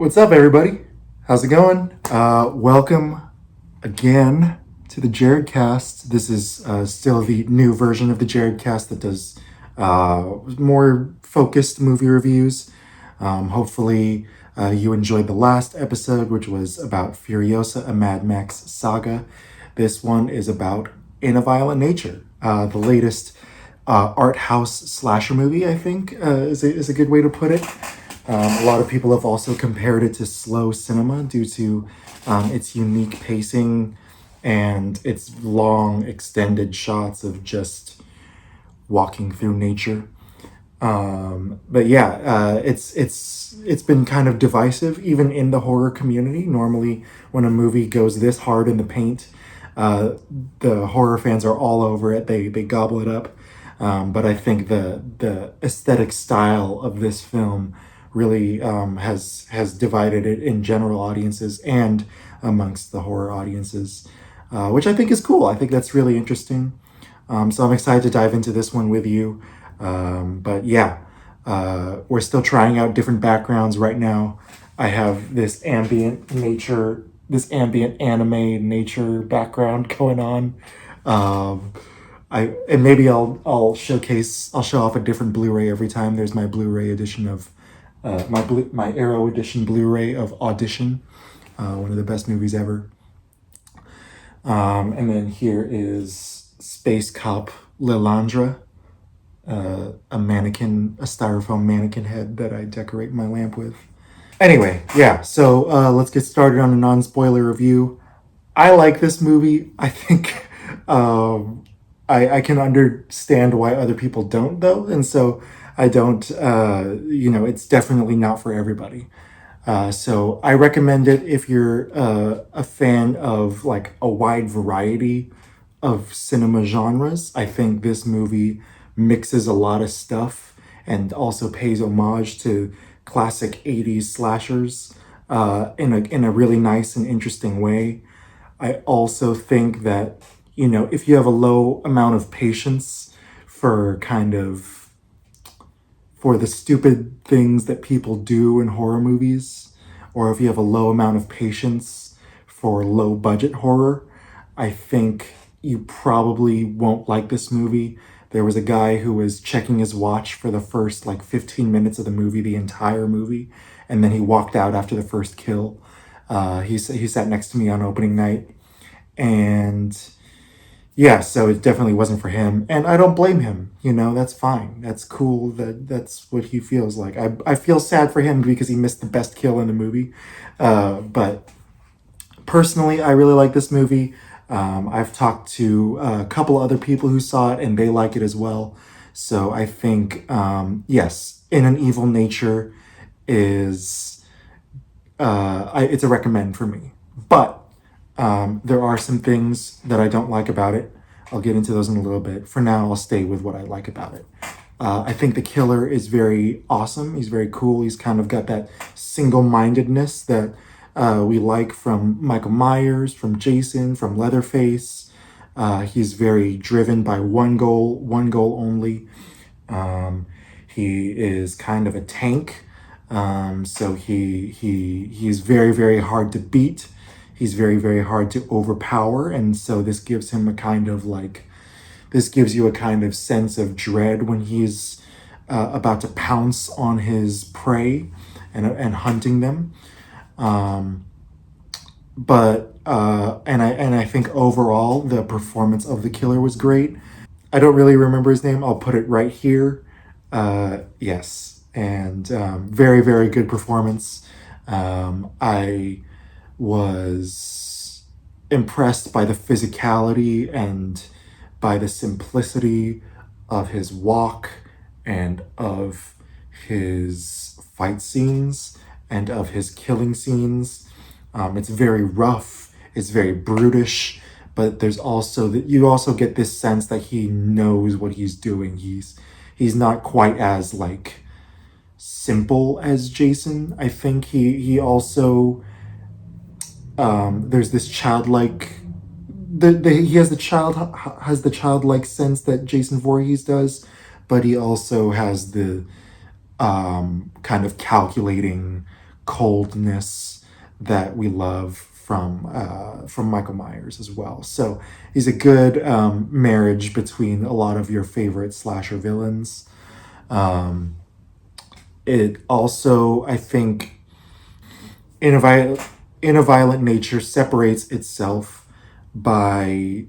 What's up, everybody? How's it going? Welcome again to the Jaredcast. This is still the new version of the Jaredcast that does more focused movie reviews. Hopefully, you enjoyed the last episode, which was about Furiosa, a Mad Max saga. This one is about In a Violent Nature, the latest art house slasher movie, I think is a good way to put it. A lot of people have also compared it to slow cinema due to its unique pacing and its long, extended shots of just walking through nature. But yeah, it's been kind of divisive even in the horror community. Normally, when a movie goes this hard in the paint, uh, the horror fans are all over it. They gobble it up. But I think the aesthetic style of this film really has divided it in general audiences and amongst the horror audiences, which I think is cool. I think that's really interesting. So I'm excited to dive into this one with you. But yeah, we're still trying out different backgrounds right now. I have this ambient anime nature background going on. Um, and maybe I'll show off a different Blu-ray every time. There's my Blu-ray edition of my Arrow edition Blu-ray of Audition, one of the best movies ever. And then here is Space Cop Lilandra, a styrofoam mannequin head that I decorate my lamp with. Anyway, yeah, so let's get started on a non-spoiler review. I like this movie. I think I can understand why other people don't, though, and so I don't. It's definitely not for everybody. So I recommend it if you're a fan of like a wide variety of cinema genres. I think this movie mixes a lot of stuff and also pays homage to classic 80s slashers in a really nice and interesting way. I also think that, if you have a low amount of patience for kind of for the stupid things that people do in horror movies, or if you have a low amount of patience for low budget horror, I think you probably won't like this movie. There was a guy who was checking his watch for the first like 15 minutes of the movie, the entire movie, and then he walked out after the first kill. He sat next to me on opening night, and yeah, so it definitely wasn't for him, and I don't blame him. That's fine. That's cool. That's what he feels like. I feel sad for him because he missed the best kill in the movie, but personally, I really like this movie. I've talked to a couple other people who saw it, and they like it as well. So I think yes, In an Evil Nature is it's a recommend for me, but there are some things that I don't like about it. I'll get into those in a little bit. For now, I'll stay with what I like about it. I think the killer is very awesome. He's very cool. He's kind of got that single mindedness that we like from Michael Myers, from Jason, from Leatherface. He's very driven by one goal only. He is kind of a tank. So he's very, very hard to beat. He's very, very hard to overpower, and so this gives you a kind of sense of dread when he's about to pounce on his prey and hunting them. Um, but I think overall the performance of the killer was great. I don't really remember his name. I'll put it right here. Yes, and very, very good performance. I was impressed by the physicality and by the simplicity of his walk and of his fight scenes and of his killing scenes. It's very rough, it's very brutish, but there's also that you also get this sense that he knows what he's doing. He's not quite as like simple as Jason. I think he also there's this childlike he has the childlike sense that Jason Voorhees does, but he also has the kind of calculating, coldness that we love from Michael Myers as well. So he's a good marriage between a lot of your favorite slasher villains. Um, it also, I think, in a violent nature separates itself by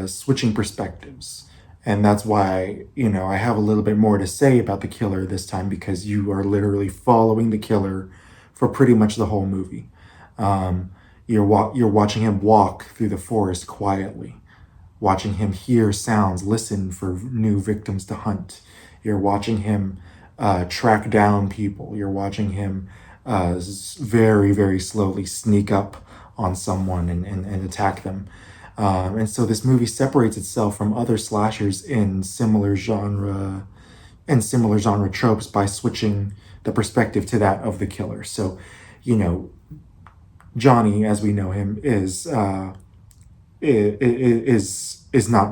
switching perspectives. And that's why, I have a little bit more to say about the killer this time, because you are literally following the killer for pretty much the whole movie. Um, you're watching him walk through the forest quietly, watching him hear sounds, listen for new victims to hunt. You're watching him track down people. You're watching him very, very slowly sneak up on someone and attack them. And so this movie separates itself from other slashers in similar genre tropes by switching the perspective to that of the killer. So, you know, Johnny, as we know him, is not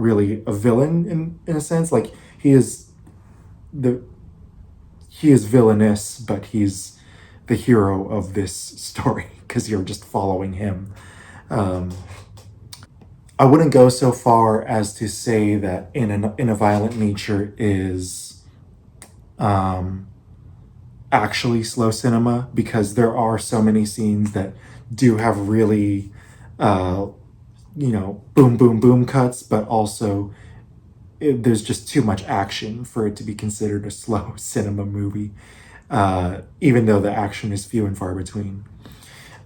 really a villain in a sense. Like the he is villainous, but he's the hero of this story because you're just following him. Um, I wouldn't go so far as to say that in a violent nature is um, actually slow cinema, because there are so many scenes that do have really uh, boom boom boom cuts, but also there's just too much action for it to be considered a slow cinema movie, even though the action is few and far between.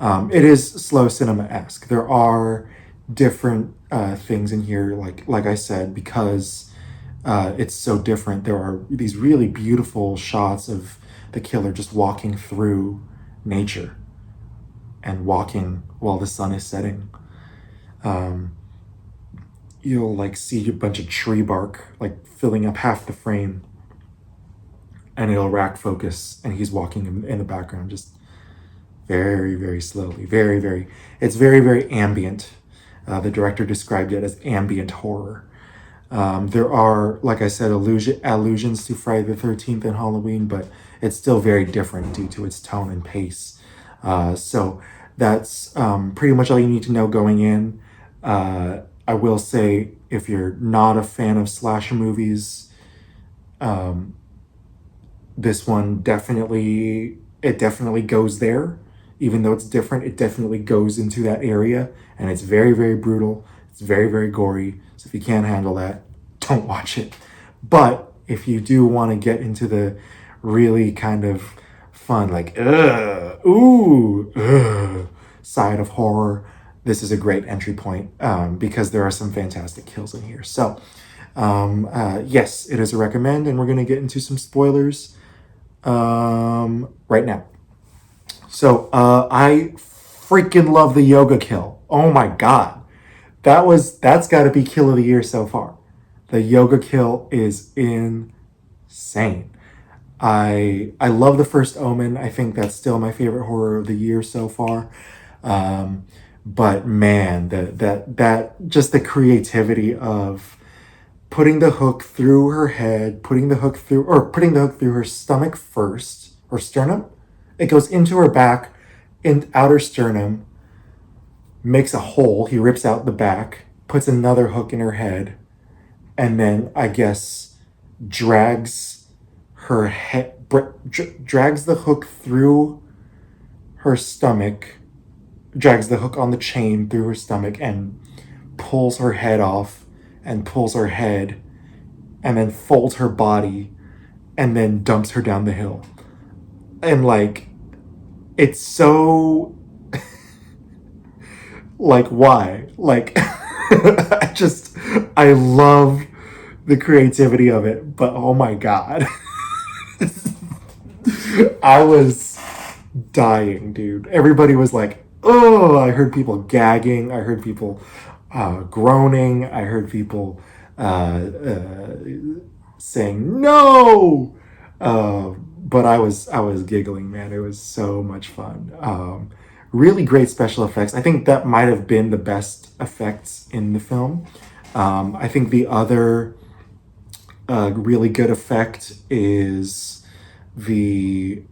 It is slow cinema-esque. There are different things in here, like I said, because it's so different. There are these really beautiful shots of the killer just walking through nature and walking while the sun is setting. Um, you'll like see a bunch of tree bark like filling up half the frame, and it'll rack focus, and he's walking in the background just very, very slowly. It's very, very ambient. The director described it as ambient horror. There are, like I said, allusions to Friday the 13th and Halloween, but it's still very different due to its tone and pace. So that's pretty much all you need to know going in. I will say, if you're not a fan of slasher movies, um, this one definitely goes there. Even though it's different, it definitely goes into that area, and it's very, very brutal. It's very, very gory. So if you can't handle that, don't watch it. But if you do want to get into the really kind of fun, like side of horror, this is a great entry point, because there are some fantastic kills in here. So yes, it is a recommend, and we're going to get into some spoilers right now. So I freaking love the yoga kill. Oh my god, that's got to be kill of the year so far. The yoga kill is insane. I love the first Omen. I think that's still my favorite horror of the year so far. But man, that just the creativity of putting the hook through her head, putting the hook through her stomach first, or sternum. It goes into her back, in outer sternum, makes a hole. He rips out the back, puts another hook in her head, and then I guess drags her head, drags the hook through her stomach, drags the hook on the chain through her stomach, and pulls her head off, and pulls her head, and then folds her body, and then dumps her down the hill. And like, it's so like, why? Like, I love the creativity of it, but oh my god. I was dying, dude. Everybody was like, oh, I heard people gagging. I heard people groaning. I heard people saying no. But I was giggling, man. It was so much fun. Really great special effects. I think that might have been the best effects in the film. I think the other really good effect is the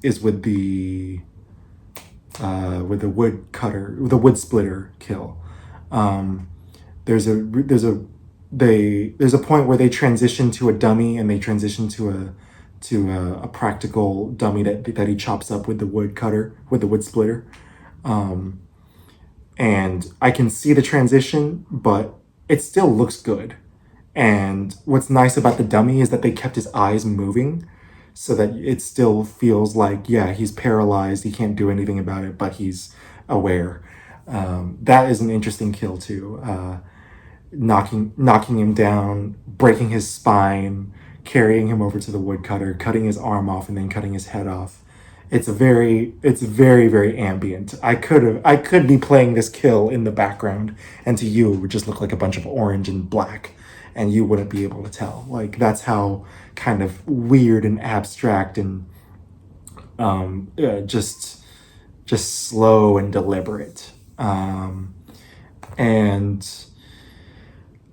is with the wood splitter kill. Um, there's a point where they transition to a dummy, and they transition to a practical dummy that he chops up with the wood splitter. Um, and I can see the transition, but it still looks good. And what's nice about the dummy is that they kept his eyes moving so that it still feels like, yeah, he's paralyzed, he can't do anything about it, but he's aware. That is an interesting kill too. Knocking him down, breaking his spine, carrying him over to the woodcutter, cutting his arm off, and then cutting his head off. It's very, very ambient. I could be playing this kill in the background, and to you it would just look like a bunch of orange and black, and you wouldn't be able to tell. Like, that's how kind of weird and abstract and just slow and deliberate. And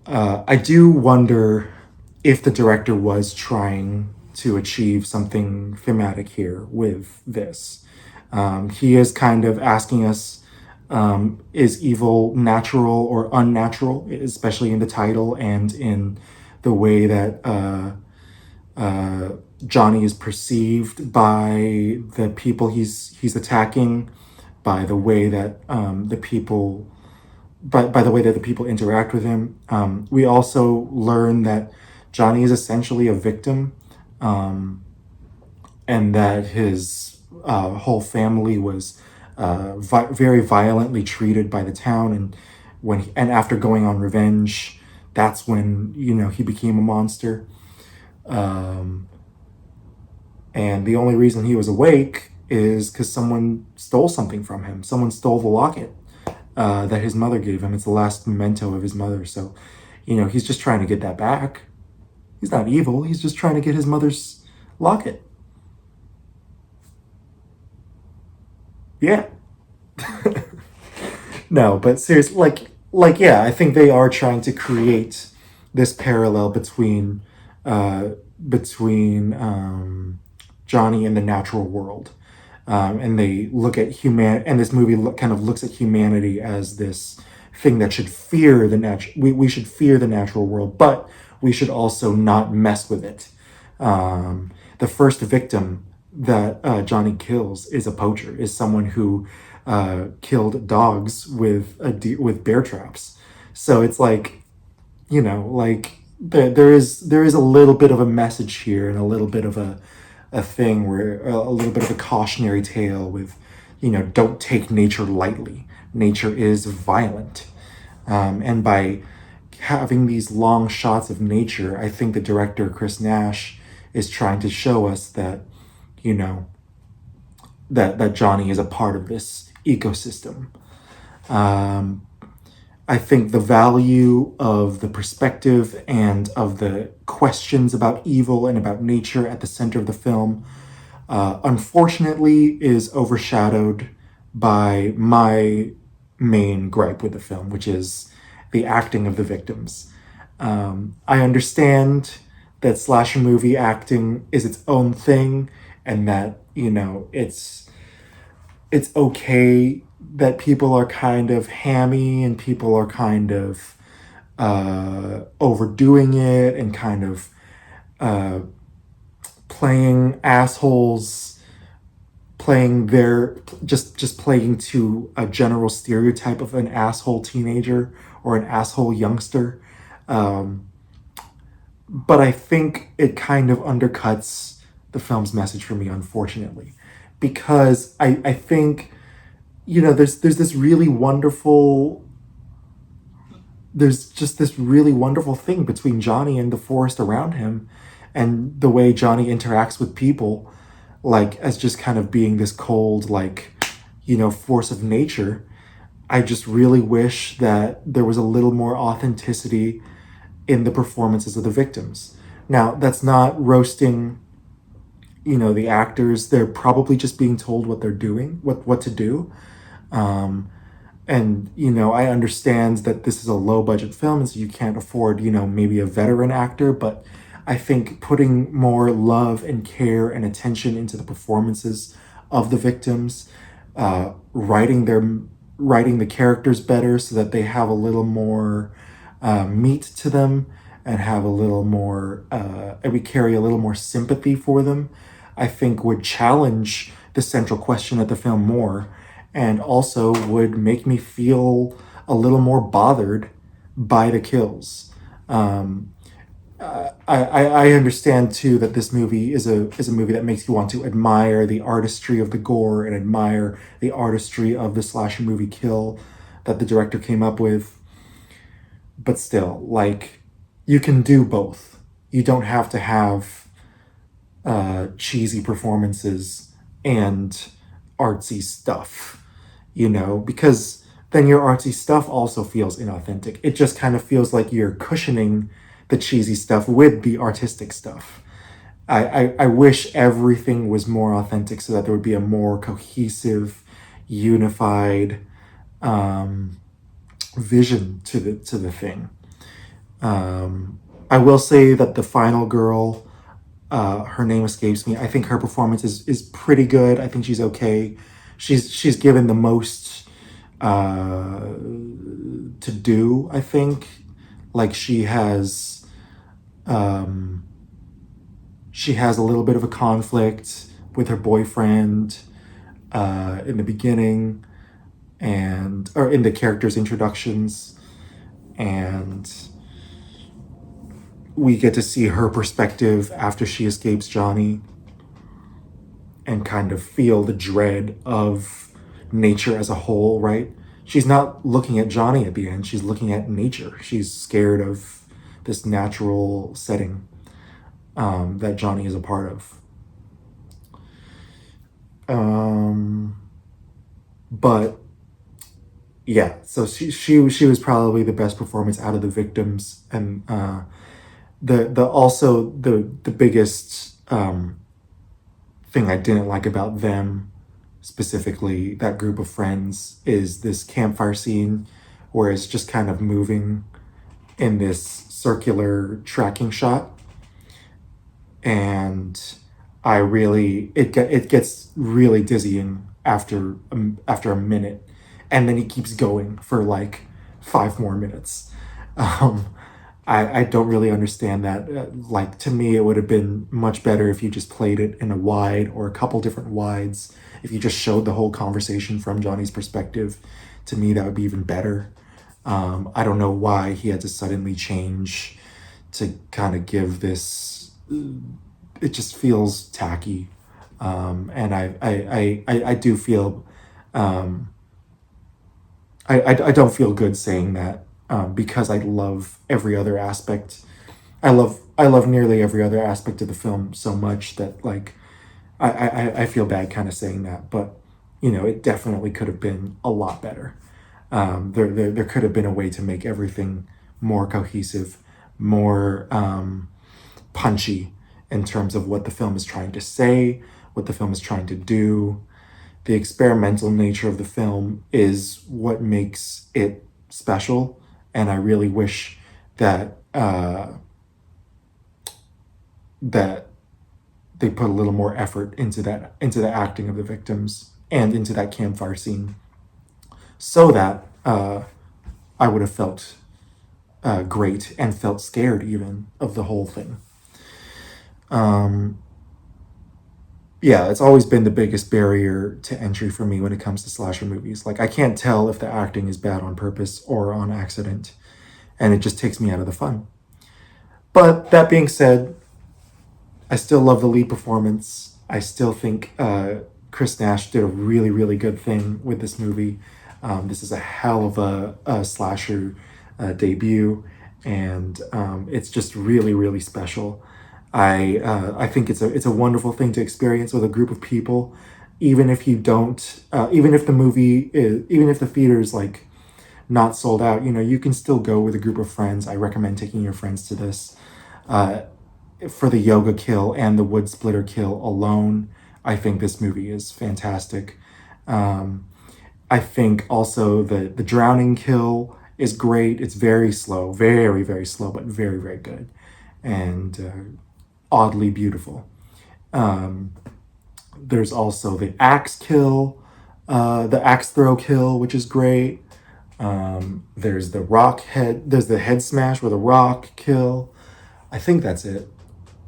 I do wonder if the director was trying to achieve something thematic here with this. He is kind of asking us, is evil natural or unnatural, especially in the title and in the way that Johnny is perceived by the people he's attacking, by the way that the people by the way that the people interact with him. We also learn that Johnny is essentially a victim, and that his whole family was very violently treated by the town, and and after going on revenge, that's when he became a monster. Um, and the only reason he was awake is because someone stole something from him. Someone stole the locket that his mother gave him. It's the last memento of his mother. So, he's just trying to get that back. He's not evil. He's just trying to get his mother's locket. Yeah. No, but seriously, yeah, I think they are trying to create this parallel uh, between Johnny and the natural world. And they look at and this movie kind of looks at humanity as this thing that should fear the natural. We should fear the natural world, but we should also not mess with it. The first victim that Johnny kills is a poacher, is someone who killed dogs with bear traps. So it's like, there is a little bit of a message here, and a little bit of a thing where a little bit of a cautionary tale with, don't take nature lightly. Nature is violent. And by having these long shots of nature, I think the director, Chris Nash, is trying to show us that, you know, that Johnny is a part of this ecosystem. Um, I think the value of the perspective and of the questions about evil and about nature at the center of the film, unfortunately, is overshadowed by my main gripe with the film, which is the acting of the victims. I understand that slasher movie acting is its own thing, and that, it's okay that people are kind of hammy and people are kind of overdoing it and kind of uh, playing assholes, playing their just playing to a general stereotype of an asshole teenager or an asshole youngster. Um, but I think it kind of undercuts the film's message for me, unfortunately, because I think, there's this really wonderful there's just this really wonderful thing between Johnny and the forest around him, and the way Johnny interacts with people, like, as just kind of being this cold, like, force of nature. I just really wish that there was a little more authenticity in the performances of the victims. Now, that's not roasting, the actors. They're probably just being told what they're doing, what to do. Um, and, I understand that this is a low budget film, and so you can't afford, maybe a veteran actor, but I think putting more love and care and attention into the performances of the victims, writing the characters better so that they have a little more meat to them and have a little more, and we carry a little more sympathy for them, I think would challenge the central question of the film more, and also would make me feel a little more bothered by the kills. Um, I understand too that this movie is a movie that makes you want to admire the artistry of the gore and admire the artistry of the slasher movie kill that the director came up with. But still, like, you can do both. You don't have to have cheesy performances and artsy stuff, because then your artsy stuff also feels inauthentic. It just kind of feels like you're cushioning the cheesy stuff with the artistic stuff. I wish everything was more authentic so that there would be a more cohesive, unified um, vision to the thing. I will say that the final girl, her name escapes me. I think her performance is pretty good. I think she's okay. She's given the most to do. I think, like, um, she has a little bit of a conflict with her boyfriend in the beginning, and or in the characters' introductions, and we get to see her perspective after she escapes Johnny and kind of feel the dread of nature as a whole, right? She's not looking at Johnny at the end, she's looking at nature. She's scared of this natural setting that Johnny is a part of. Um, but yeah, so she was probably the best performance out of the victims, and the also the biggest thing I didn't like about them, specifically that group of friends, is this campfire scene where it's just kind of moving in this circular tracking shot, and it gets really dizzying after a minute, and then he keeps going for like 5 more minutes. Um, I don't really understand that. Like, to me, it would have been much better if you just played it in a wide or a couple different wides. If you just showed the whole conversation from Johnny's perspective, to me, that would be even better. I don't know why he had to suddenly change to kind of give this. It just feels tacky, and I do feel. Um, I don't feel good saying that, because I love every other aspect. I love nearly every other aspect of the film so much that, like, I feel bad kind of saying that, but it definitely could have been a lot better. There could have been a way to make everything more cohesive, more punchy in terms of what the film is trying to say, what the film is trying to do. The experimental nature of the film is what makes it special, and I really wish that that they put a little more effort into the acting of the victims and into that campfire scene, so that I would have felt great and felt scared even of the whole thing. Um, yeah, it's always been the biggest barrier to entry for me when it comes to slasher movies. Like, I can't tell if the acting is bad on purpose or on accident, and it just takes me out of the fun. But that being said, I still love the lead performance. I still think Chris Nash did a really, really good thing with this movie. This is a hell of a slasher debut, and it's just really, really special. I think it's a wonderful thing to experience with a group of people, even if you don't, even if the movie is, even if the theater is like not sold out. You can still go with a group of friends. I recommend taking your friends to this. Uh, for the yoga kill and the wood splitter kill alone, I think this movie is fantastic. Um, I think also the drowning kill is great. It's very slow, very, very slow, but very, very good, and oddly beautiful. Um, There's also the axe kill, the axe throw kill, which is great. There's the rock head. There's the head smash with a rock kill. I think that's it.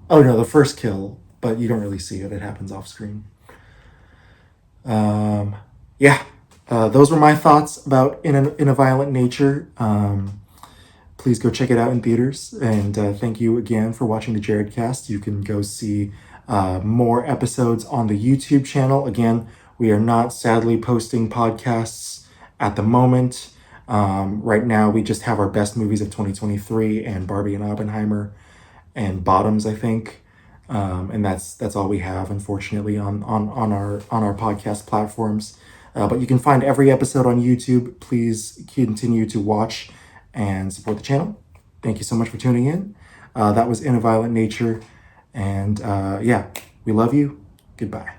Oh no, the first kill, but you don't really see it. It happens off screen. Um, yeah, those were my thoughts about in a Violent Nature. Please go check it out in theaters. And thank you again for watching the Jaredcast. You can go see more episodes on the YouTube channel. Again, we are not sadly posting podcasts at the moment. Right now, we just have our best movies of 2023 and Barbie and Oppenheimer and Bottoms, I think. And that's all we have, unfortunately, on our podcast platforms. But you can find every episode on YouTube. Please continue to watch and support the channel. Thank you so much for tuning in. That was In a Violent Nature. And yeah, we love you. Goodbye.